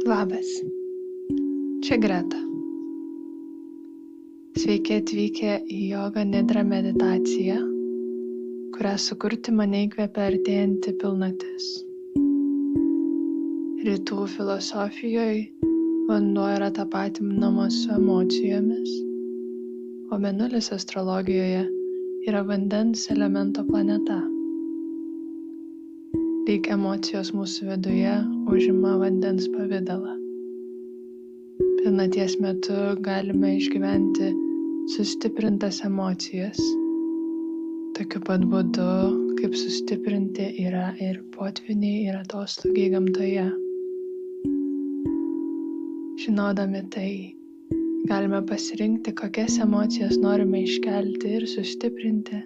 Labas, čia Greta. Sveiki atvykę į Yoga Nidra meditaciją, kurią sukurti mane įkvepia artėjanti pilnatis. Rytų filosofijoje vanduo yra tapatinamas su emocijomis, o Mėnulis astrologijoje yra vandens elemento planeta. Lyg emocijos mūsų viduje užima vandens pavidalą. Pilnaties metu galime išgyventi sustiprintas emocijas. Tokiu pat būdu, kaip sustiprinti yra ir potvyniai ir atostogiai gamtoje. Žinodami tai, galime pasirinkti, kokias emocijas norime iškelti ir sustiprinti,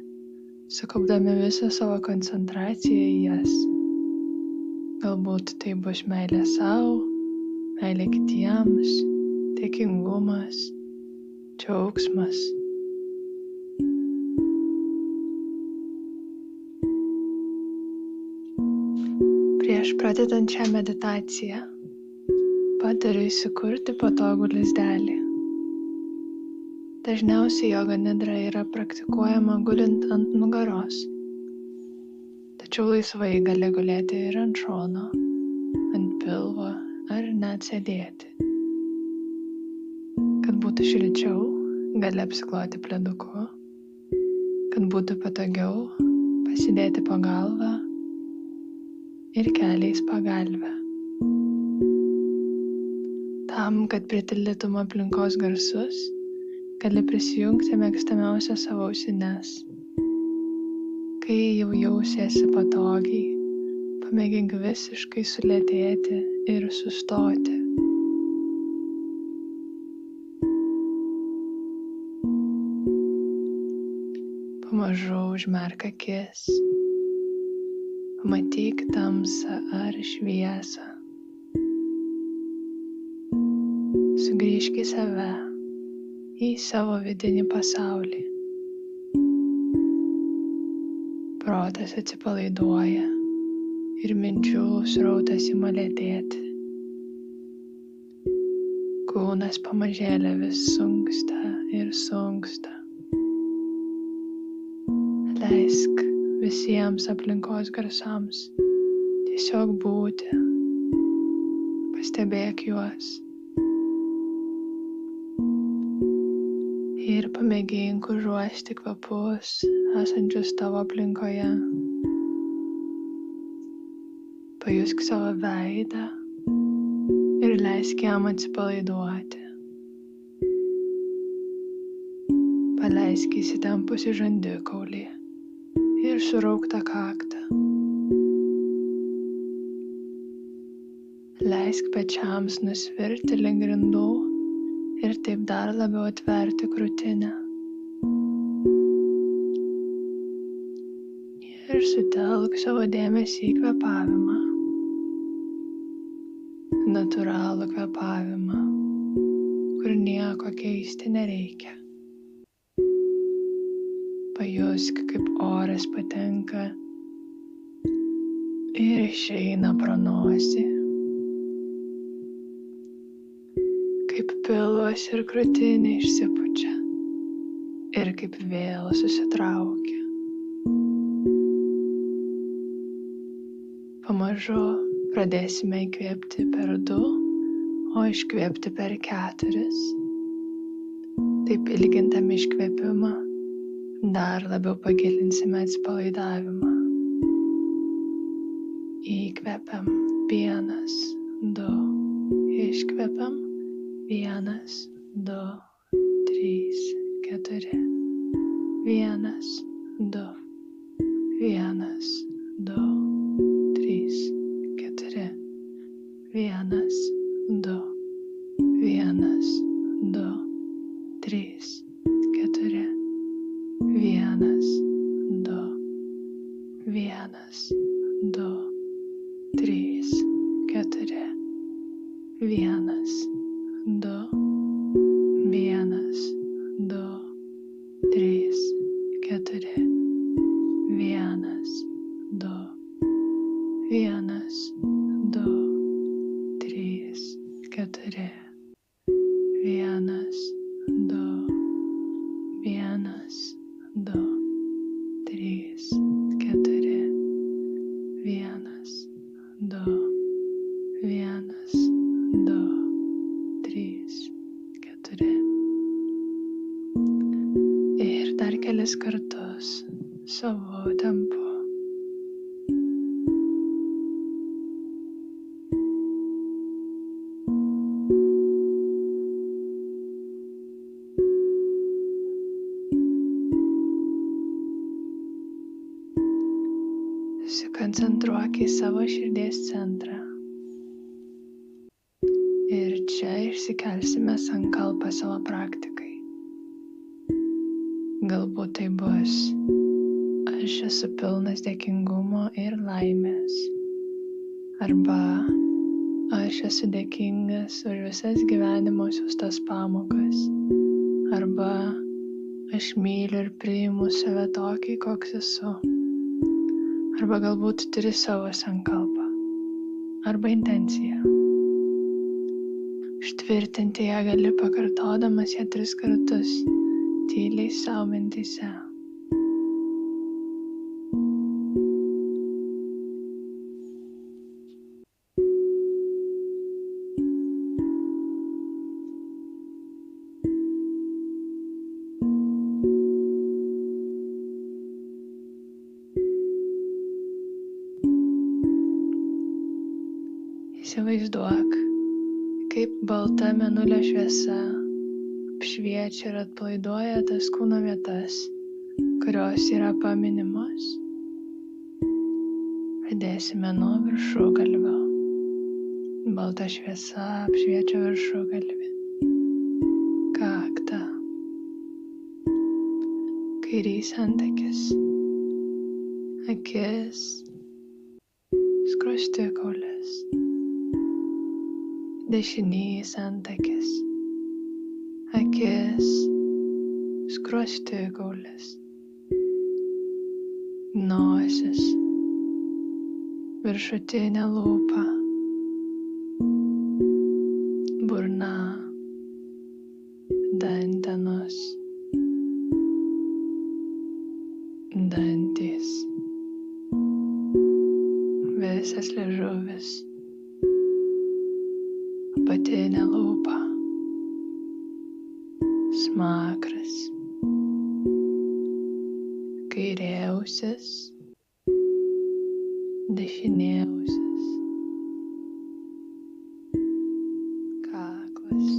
sukaupdami visą savo koncentraciją į jas. Galbūt tai bus meilė sau, meilė kitiems, dėkingumas, džiaugsmas. Prieš pradedant šią meditaciją, patariu įsikurti patogų lizdelį. Dažniausiai joga nidra yra praktikuojama gulint ant nugaros, tačiau laisvai gali gulėti ir ant šono, ant pilvo ar net sėdėti. Kad būtų šilčiau, gali apsikloti pleduku, kad būtų patogiau, pasidėti po galvą ir keliais pagalvę. Tam, kad pritildytum aplinkos garsus, gali prisijungti mėgstamiausias savo ausines. Kai jau jausiesi patogiai, pamėgink visiškai sulėtėti ir sustoti. Pamažu užmerk akis. Pamatyk tamsą ar šviesą. Sugrįžk į save, į savo vidinį pasaulį. Protas atsipalaiduoja ir minčių srautas ima lėtėti. Kūnas pamažėle vis sunksta ir sunksta. Leisk visiems aplinkos garsams tiesiog būti. Pastebėk juos. Ir pamėgink užuosti kvapus esančius tavo aplinkoje. Pajusk savo veidą ir leisk jam atsipalaiduoti. Paleisk įsitempusi žandikaulį ir surauktą kaktą. Leisk pečiams nusvirti link grindų ir taip dar labiau atverti krūtinę. Ir sutelk savo dėmesį į kvėpavimą. Natūralų kvėpavimą, kur nieko keisti nereikia. Pajusk, kaip oras patenka ir išeina pro nosį. Kaip pilvas ir krūtinė išsipučia ir kaip vėl susitraukia. Pamažu pradėsime įkvėpti per 2, o iškvėpti per 4. Taip ilgindami iškvėpimą dar labiau pagilinsime atsipalaidavimą. Įkvepiam 1, 2, iškvepiam 1, 2, 3, 4. 1, 2, 1, 2, 3, 4. 1, 2, 1, 2, 3, 4. 1, 2, 1, 2, 3, 4. 1, 2, 1, 2, 3, 4. 1, 2, 1, 2, 3, 4. 1, 2, 1, 2, 3, 4. 1, 2, 1, 2, 3, 4. Ir dar kelis kartus savo tempu. Susikoncentruok į savo širdies centrą. Ir čia išsikelsime sankalpą savo praktikai. Galbūt tai bus: aš esu pilnas dėkingumo ir laimės. Arba aš esu dėkingas už visas gyvenimo siųstas pamokas. Arba aš myliu ir priimu save tokį, koks esu. Arba galbūt turi savo sankalpą. Arba intenciją. Užtvirtinti ją gali pakartodamas ją 3 kartus, tyliai savo mintyse. Įsivaizduok, kaip balta mėnulio šviesa apšviečia ir atpalaiduoja tas kūno vietas, kurios yra paminimos. Pradėsime nuo viršugalvio. Balta šviesa apšviečia viršugalvį, kaktą, kairys antakis, akis, skruostikaulis, dešinys antakis, akis, skruostikaulis, nosis, viršutinė lūpa, burna, dantenos, dantys, visas liežuvis, apatinė lūpa, smakras, kairė ausis, dešinė ausis, kaklas,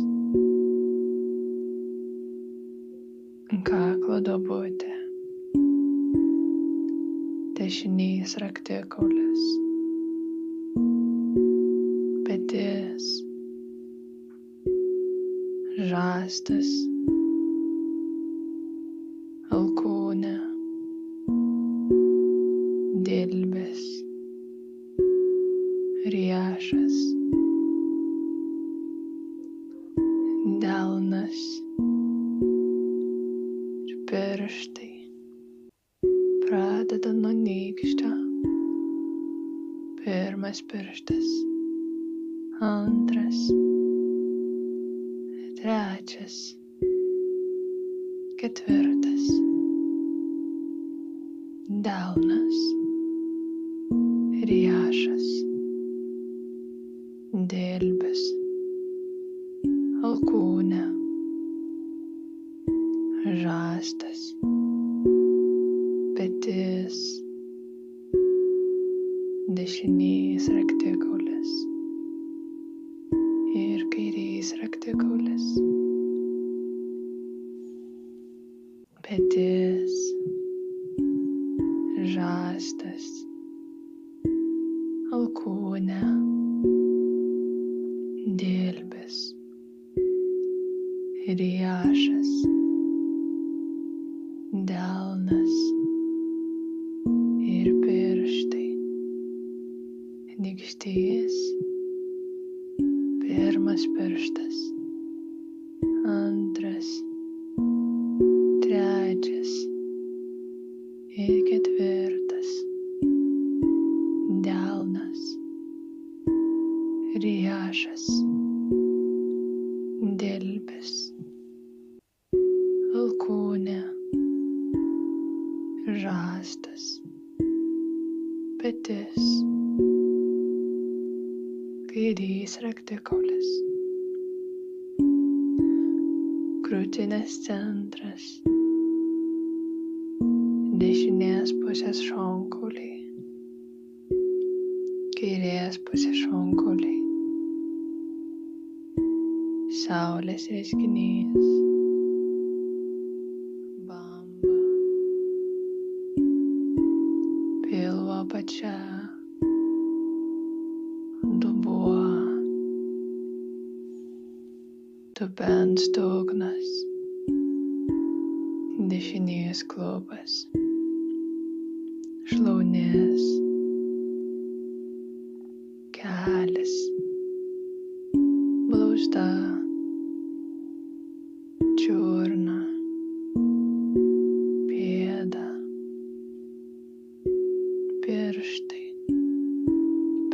kaklo duobutė, dešinys raktikaulis, petis, žastas, alkūnė, dilbis, riešas, delnas ir pirštai. Pradeda nuo nykščio. Pirmas pirštas, antras, trečias, ketvirtas, delnas, riešas, dilbis, alkūnė, žastas, petis, dešinys raktikaulis ir kairys raktikaulis, petis, žastas, alkūnė, dilbis, riešas, delnas ir pirštai. Nykštys, pirmas pirštas, antras, trečias ir ketvirtas, delnas, riešas, dilbis, alkūnė, žastas, petis, kairys raktikaulis, krūtinės centras, dešinės pusės šonkauliai, kairės pusės šonkauliai, saulės reiškinys, bamba, pilvo apačia, dubuo, dubens dugnas, dešinės klubas, šlaunės, kelias, blauzda, čiurna, pėda, pirštai,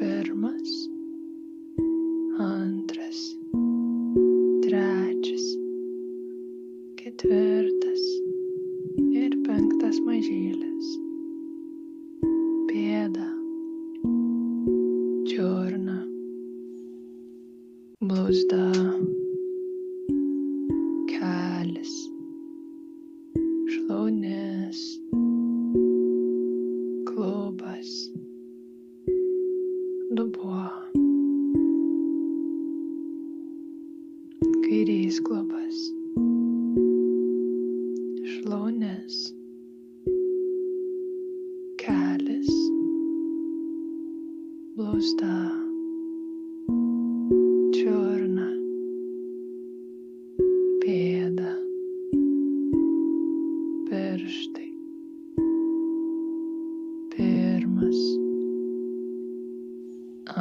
pirmas, antras, trečias, ketvirtas ir penktas mažylis, pėda, čiurna, blauzda, kelis, šlaunės, klubas, dubuo, kairys klubas, šlaunės, kelis, blauzda, čiurna, pėda, pirštai, pirmas,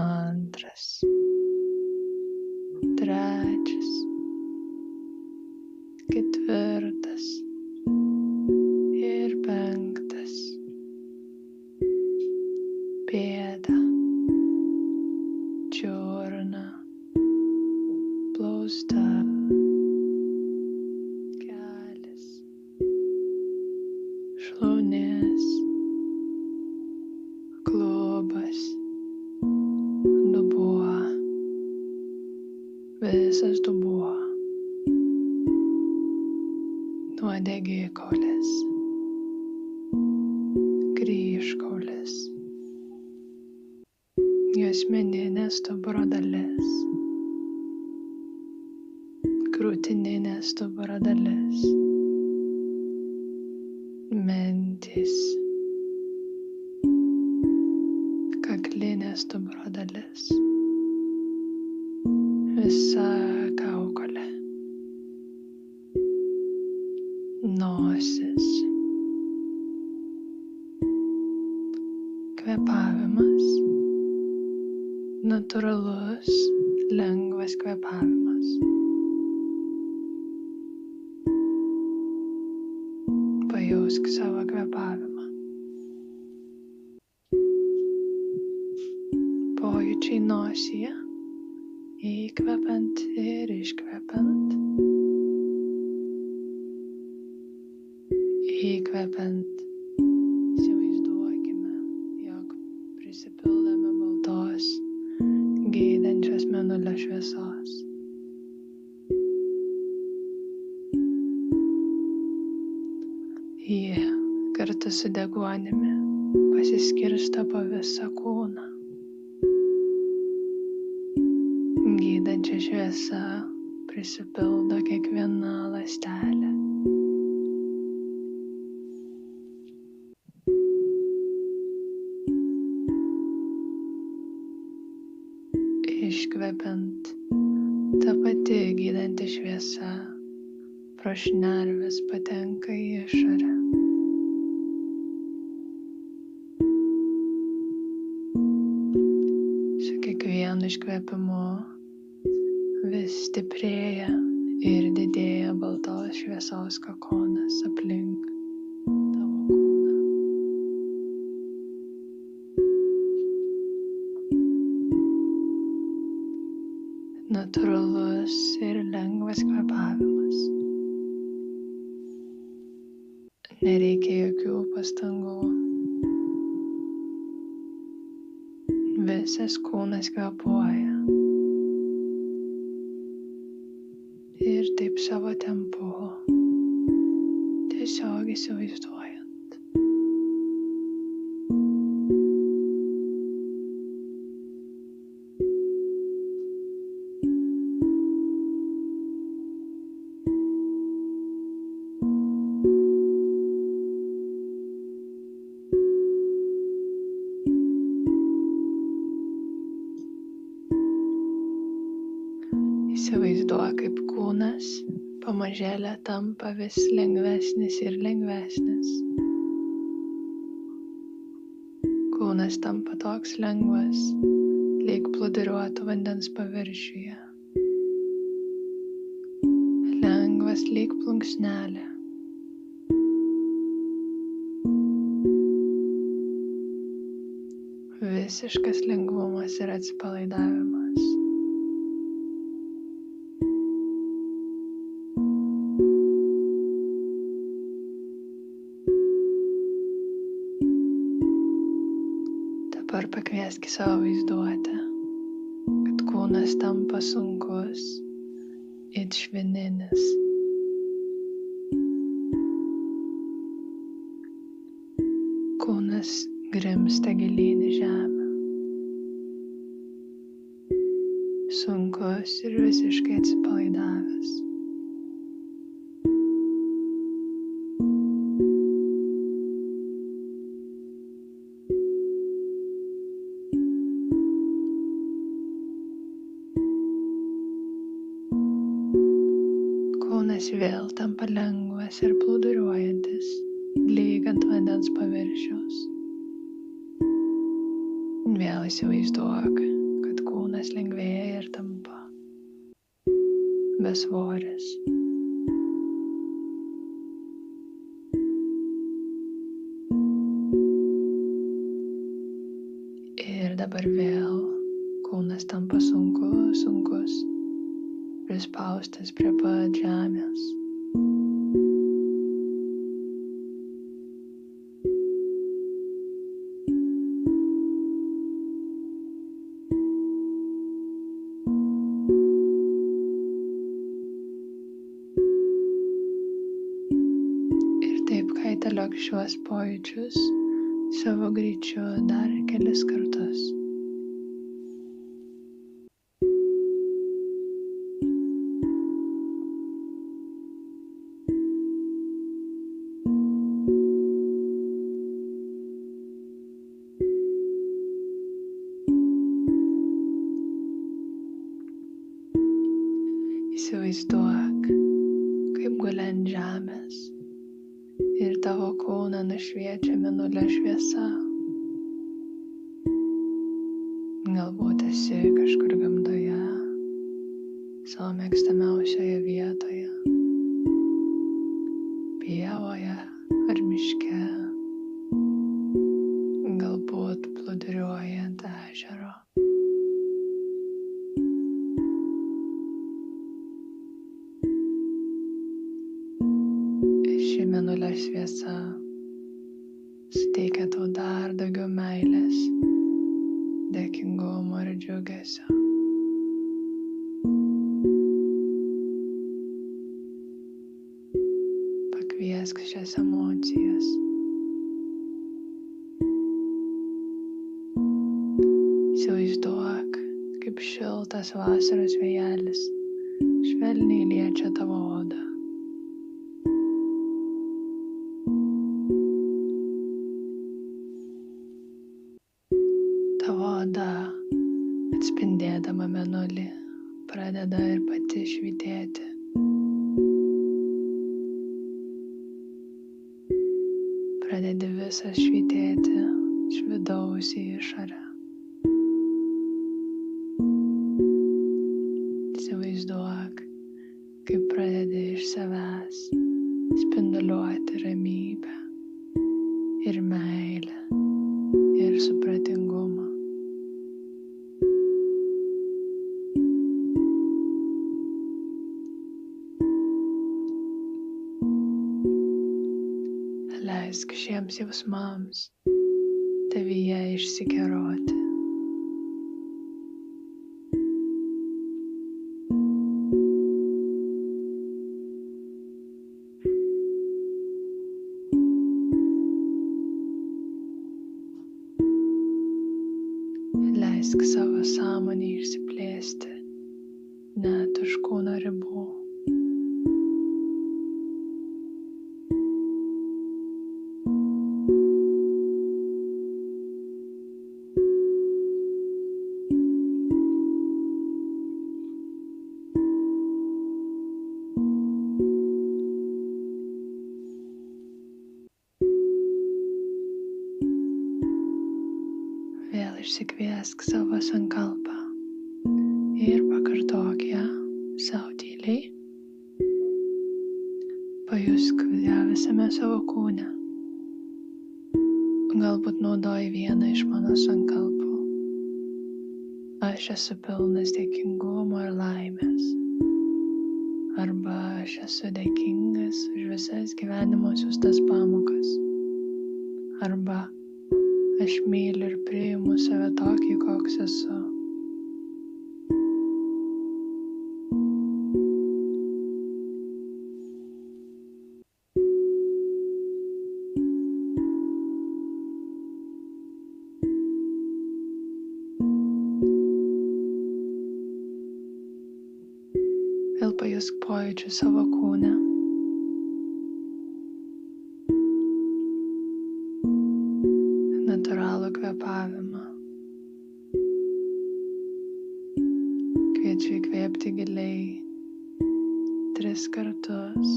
antras, trečias, ketvirtas ir penktas, pėda, čiurna, blauzda, kelis, šlaunės, klubas, dubuo, visas dubuo, uodegėkaulis, kryžkaulis, juosmeninė stuburo dalis, krūtininė stuburo dalis, mentys, kaklinė stuburo dalis, visa kaukolė, nosis, kvėpavimas, natūralus, lengvas kvėpavimas. Pajausk savo kvėpavimą. Pojūčiai nosyje, įkvepiant ir iškvepiant. Įkvepiant, įsivaizduokime, jog prisipildome baltos, gydančios mėnulio šviesos. Jie kartu su deguonimi pasiskirsto po visą kūną. Gydančia šviesa prisipildo kiekviena ląstelė. Iškvepiant, ta pati gydanti šviesa pro šnerves patenka į išorę. Su kiekvienu iškvėpimu vis stiprėja ir didėja baltos šviesos kokonas aplink tavo kūną. natūralus ir lengvas kvėpavimas. Nereikia jokių pastangų. Visas kūnas kvėpuoja. Ir taip savo tempu, tiesiog įsivaizduojant. Įsivaizduok, kaip kūnas pamažėle tampa vis lengvesnis ir lengvesnis. Kūnas tampa toks lengvas, lyg plūduriuotų vandens paviršiuje. Lengvas lyg plunksnelė. Visiškas lengvumas ir atsipalaidavimas. Dabar pakviesk į savo vaizduotę, kad kūnas tampa sunkus it švininis. Kūnas grimzta gilyn į žemę. Sunkus ir visiškai atsipalaidavęs. Kūnas vėl tampa lengvas ir plūduriuojantis, lyg ant vandens paviršiaus. Vėl įsivaizduok, kad kūnas lengvėja ir tampa besvoris. Ir dabar vėl kūnas tampa sunkus, prispaustas prie pat žemės. Ir taip kaitaliok šiuos pojūčius savo greičiu dar kelis kartus. Įsivaizduok, kaip guli ant žemės ir tavo kūną nušviečia mėnulio šviesa. Galbūt esi kažkur gamtoje, savo mėgstamiausioje vietoje, pievoje ar miške, galbūt plūduriuojant ežero. Ši mėnulio šviesa suteikia tau dar daugiau meilės, dėkingumo ir džiugesio. Pakviesk šias emocijas. Įsivaizduok, kaip šiltas vasaros vėjelis švelniai liečia tavo odą. Tavo oda, atspindėdama mėnulį, pradeda ir pati švytėti. Pradedi visas švytėti iš vidaus į išorę. Įsivaizduok, kaip pradedi iš savęs spinduliuoti ramybę ir meilę ir supratingumą. leisk šiems jausmams tavyje išsikeroti. Leisk savo sąmonį išsiplėsti net už kūno ribų. Vėl išsikviesk savo sankalpą ir pakartok ją savo tyliai. Pajusk ją visame savo kūne. Galbūt naudoji vieną iš mano sankalpų. Aš esu pilnas dėkingumo ir laimės. Arba aš esu dėkingas už visas gyvenimo siųstas pamokas. Arba aš myliu ir priimu save tokį, koks esu. Vėl pajusk pojūčių savo kūne. Natūralų kvėpavimą. Kviečiu įkvėpti giliai 3 kartus.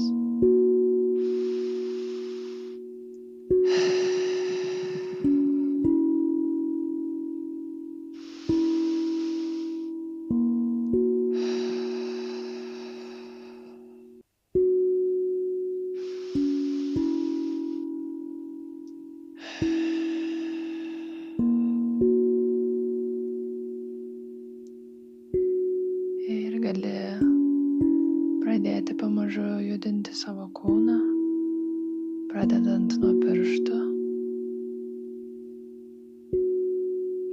Ir gali pradėti pamažu judinti savo kūną, pradedant nuo pirštų,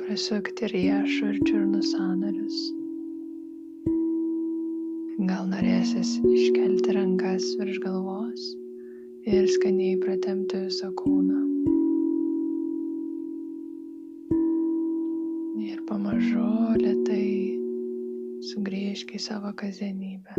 prasukti riešų ir čiurnų sąnarius. Gal norėsis iškelti rankas virš galvos ir skaniai pratempti visą kūną. Ir pamažu lėtai sugrįžk į savo kasdienybę.